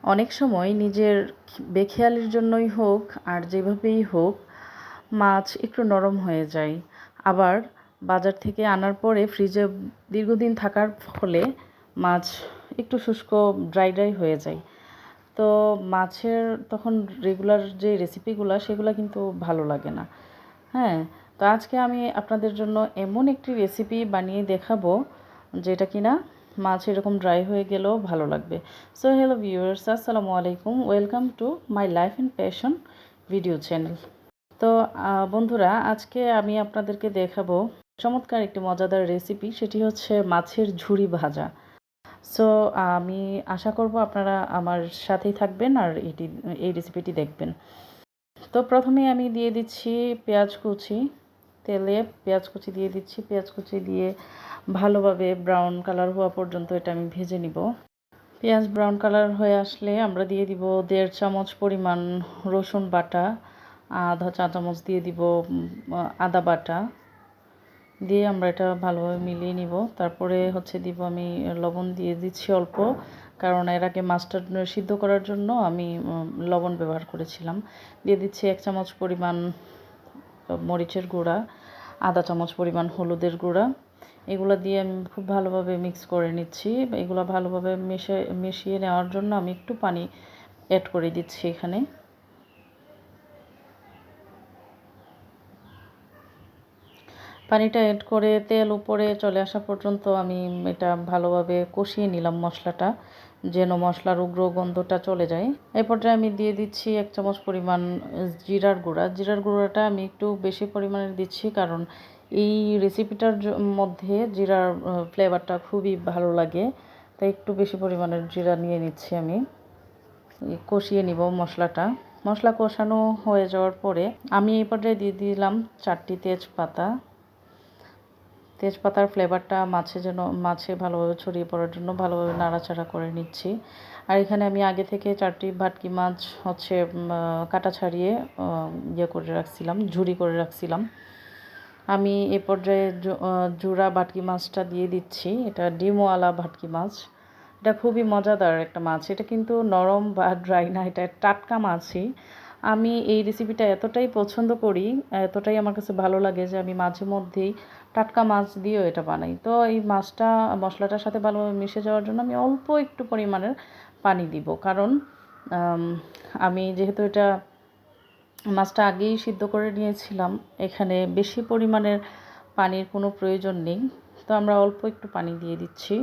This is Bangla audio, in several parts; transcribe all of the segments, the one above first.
অনেক সময় নিজের বেখেয়ালির জন্যই হোক আর যেভাবেই হোক মাছ একটু নরম হয়ে যায়। আবার বাজার থেকে আনার পরে ফ্রিজে দীর্ঘদিন থাকার ফলে মাছ একটু শুষ্ক ড্রাই হয়ে যায়। তো মাছের তখন রেগুলার যে রেসিপিগুলো সেগুলো কিন্তু ভালো লাগে না। হ্যাঁ, তো আজকে আমি আপনাদের জন্য এমন একটি রেসিপি বানিয়ে দেখাবো যেটা কিনা মাছ এরকম ড্রাই হয়ে গেলেও ভালো লাগবে। সো হ্যালো ভিউয়ার্স, আসসালামু আলাইকুম, welcome to my life and passion video channel. তো বন্ধুরা, আজকে আমি আপনাদেরকে দেখাবো চমৎকার একটি মজাদার রেসিপি, সেটি হচ্ছে মাছের ঝুরি ভাজা। সো আমি আশা করব আপনারা আমার সাথেই থাকবেন আর এই রেসিপিটি দেখবেন। তো প্রথমে আমি দিয়ে দিচ্ছি পেঁয়াজ কুচি। তেলে পেঁয়াজ কুচি দিয়ে দিচ্ছি। পেঁয়াজ কুচি দিয়ে ভালোভাবে ব্রাউন কালার হওয়া পর্যন্ত এটা আমি ভেজে নিব। পেঁয়াজ ব্রাউন কালার হয়ে আসলে আমরা দিয়ে দিব 1.5 চামচ পরিমাণ রসুন বাটা, আধা চা চামচ দিয়ে দিব আদা বাটা, দিয়ে আমরা এটা ভালোভাবে মিলিয়ে নিব। তারপরে হচ্ছে দিব আমি লবণ দিয়ে দিচ্ছি অল্প, কারণ এর আগে মাছটা সিদ্ধ করার জন্য আমি লবণ ব্যবহার করেছিলাম। দিয়ে দিচ্ছি 1 চামচ পরিমাণ মরিচের গুঁড়া, আধা চামচ পরিমাণ হলুদের গুঁড়া। এগুলো দিয়ে আমি খুব ভালোভাবে মিক্স করে নিচ্ছি। এগুলো ভালোভাবে মিশিয়ে নেওয়ার জন্য আমি একটু পানি অ্যাড করে দিচ্ছি এখানে। পানিটা অ্যাড করে তেল উপরে চলে আসা পর্যন্ত আমি এটা ভালোভাবে কষিয়ে নিলাম মশলাটা, যেন মশলার উগ্র গন্ধটা চলে যায়। এই পর্যায়ে আমি দিয়ে দিচ্ছি 1 চামচ পরিমাণ জিরার গুঁড়া। জিরার গুঁড়াটা আমি একটু বেশি পরিমাণে দিচ্ছি, কারণ এই রেসিপিটার মধ্যে জিরার ফ্লেভারটা খুবই ভালো লাগে, তাই একটু বেশি পরিমাণের জিরা নিয়ে নিচ্ছি আমি। কষিয়ে নিব মশলাটা। মশলা কষানো হয়ে যাওয়ার পরে আমি এই পর্যায়ে দিয়ে দিলাম 4টি তেজপাতা। তেজপাতার ফ্লেভারটা মাছে ভালোভাবে ছড়িয়ে পড়ার জন্য ভালোভাবে নাড়াচাড়া করে নিচ্ছি। আর এখানে আমি আগে থেকে 4টি ভেটকি মাছ হচ্ছে কাটা ছাড়িয়ে করে রাখছিলাম, ঝুরি করে রাখছিলাম। আমি এ পর্যায়ে জোড়া ভেটকি মাছটা দিয়ে দিচ্ছি। এটা ডিমওয়ালা ভেটকি মাছ। এটা খুবই মজাদার একটা মাছ। এটা কিন্তু নরম বা ড্রাই না, এটা টাটকা মাছই। আমি এই রেসিপিটা এতটাই পছন্দ করি, এতটাই আমার কাছে ভালো লাগে যে আমি মাঝে মধ্যেই টাটকা মাছ দিয়েও এটা বানাই। তো এই মাছটা মশলাটার সাথে ভালোভাবে মিশে যাওয়ার জন্য আমি অল্প একটু পরিমাণের পানি দিব, কারণ আমি যেহেতু এটা মাছটা আগেই সিদ্ধ করে নিয়েছিলাম, এখানে বেশি পরিমাণের পানির কোনো প্রয়োজন নেই। তো আমরা অল্প একটু পানি দিয়ে দিচ্ছি।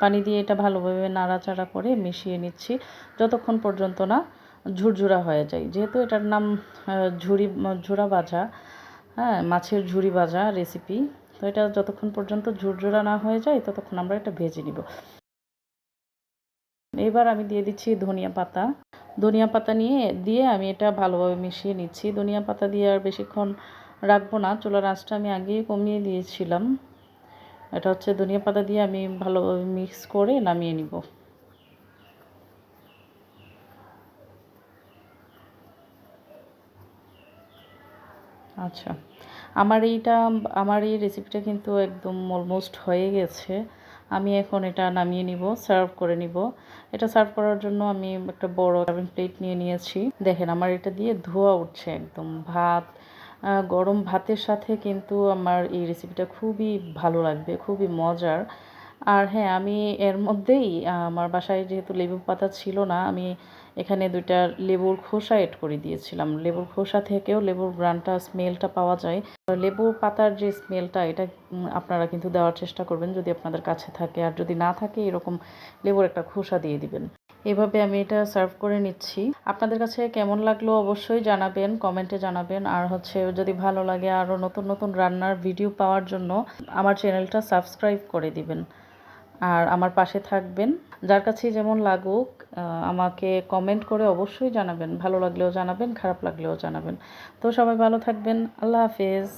পানি দিয়ে এটা ভালোভাবে নাড়াচাড়া করে মিশিয়ে নিচ্ছি যতক্ষণ পর্যন্ত না ঝুরঝুরা হয়ে যায়। যেহেতু এটার নাম ঝুরা ভাজা, হ্যাঁ, মাছের ঝুরি ভাজা রেসিপি, তো এটা যতক্ষণ পর্যন্ত ঝুরঝুরা না হয়ে যায় ততক্ষণ আমরা এটা ভেজে নিব। এবার আমি দিয়ে দিচ্ছি ধনিয়া পাতা। ধনিয়া পাতা দিয়ে আমি এটা ভালোভাবে মিশিয়ে নিচ্ছি। ধনিয়া পাতা দিয়ে আর বেশিক্ষণ রাখবো না, চুলার আঁচটা আমি আগেই কমিয়ে দিয়েছিলাম। এটা হচ্ছে ধনিয়া পাতা দিয়ে আমি ভালোভাবে মিক্স করে নামিয়ে নিব। আচ্ছা, আমার এই রেসিপিটা কিন্তু একদম অলমোস্ট হয়ে গেছে। আমি এখন এটা নামিয়ে নিব, সার্ভ করে নিব। এটা সার্ভ করার জন্য আমি একটা বড় সার্ভিং প্লেট নিয়ে নিয়েছি। দেখেন আমার এটা দিয়ে ধোয়া উঠছে একদম। গরম ভাতের সাথে কিন্তু আমার এই রেসিপিটা খুবই ভালো লাগবে, খুবই মজার। আর হ্যাঁ, আমি এর মধ্যেই আমার বাসায় যেহেতু লেবু পাতা ছিল না, আমি এখানে 2টা লেবুর খোসা এড করে দিয়েছিলাম। লেবুর খোসা থেকেও লেবুর ঘ্রাণটা, স্মেলটা পাওয়া যায়। লেবু পাতার যে স্মেলটা, এটা আপনারা কিন্তু দেওয়ার চেষ্টা করবেন যদি আপনাদের কাছে থাকে, আর যদি না থাকে এরকম লেবুর একটা খোসা দিয়ে দিবেন। এভাবে আমি এটা সার্ভ করে নিচ্ছি। আপনাদের কাছে কেমন লাগলো অবশ্যই জানাবেন, কমেন্টে জানাবেন। আর হচ্ছে যদি ভালো লাগে আরও নতুন নতুন রান্নার ভিডিও পাওয়ার জন্য আমার চ্যানেলটা সাবস্ক্রাইব করে দিবেন আর আমার পাশে থাকবেন। যার কাছেই যেমন লাগুক আমাকে কমেন্ট করে অবশ্যই জানাবেন। ভালো লাগলেও জানাবেন, খারাপ লাগলেও জানাবেন। তো সবাই ভালো থাকবেন। আল্লাহ হাফেজ।